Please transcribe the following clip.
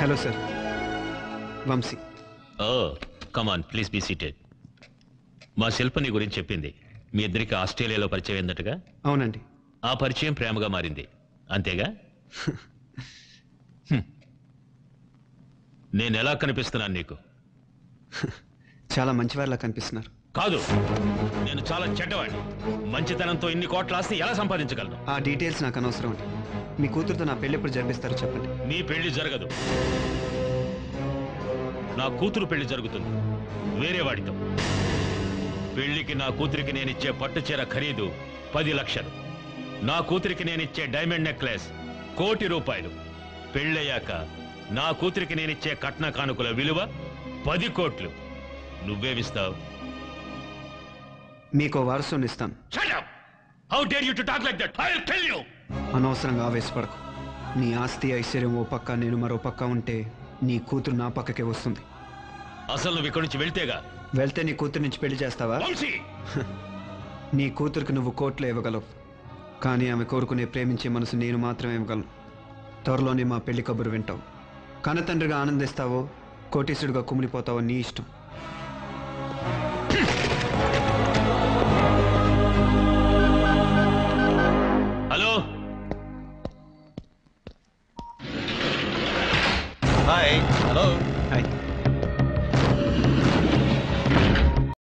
Hello sir, Vamshi. Oh come on, please be seated. మా శిల్ప నీ గురించి చెప్పింది. మీ ఇద్దరికి ఆస్ట్రేలియాలో పరిచయం ఏందటగా? అవునండి. ఆ పరిచయం ప్రేమగా మారింది, అంతేగా? నేను ఎలా కనిపిస్తున్నాను నీకు? చాలా మంచివారిలా కనిపిస్తున్నారు. కాదు, నేను చాలా చెడ్డవాడిని. మంచితనంతో ఇన్ని కోట్ల ఆస్తి ఎలా సంపాదించగలను? ఆ డీటెయిల్స్ నాకు అనవసరం అండి. మీ కూతురుతో నా పెళ్లి ఎప్పుడు జరిపిస్తారో చెప్పండి. నీ పెళ్లి జరగదు. నా కూతురు పెళ్లి జరుగుతుంది వేరే వాడితో. పెళ్లికి నా కూతురికి నేనిచ్చే పట్టు చీర ఖరీదు 10 లక్షలు. నా కూతురికి నేనిచ్చే డైమండ్ నెక్లెస్ 1 కోటి రూపాయలు. పెళ్ళయ్యాక నా కూతురికి నేనిచ్చే కట్న కానుకల విలువ 10 కోట్లు. నువ్వేమిస్తావు? మీకు వారసుని ఇస్తాను. How dare you to talk like that? I'll kill you! అనవసరంగా ఆవేశపడకు. నీ ఆస్తి ఐశ్వర్యం ఓ పక్క, నేను మరో పక్క ఉంటే నీ కూతురు నా పక్కకే వస్తుంది. అసలు నువ్వు ఇక్కడి నుంచి వెళ్తేగా. వెళ్తే నీ కూతురు నుంచి పెళ్లి చేస్తావా? నీ కూతురికి నువ్వు కోట్లు ఇవ్వగలవు, కానీ ఆమె కోరుకునే ప్రేమించే మనసు నేను మాత్రమే ఇవ్వగలను. త్వరలోనే మా పెళ్లి కబురు వింటావు. కన్నతండ్రిగా ఆనందిస్తావో కోటీసుడిగా కుమిలిపోతావో నీ ఇష్టం.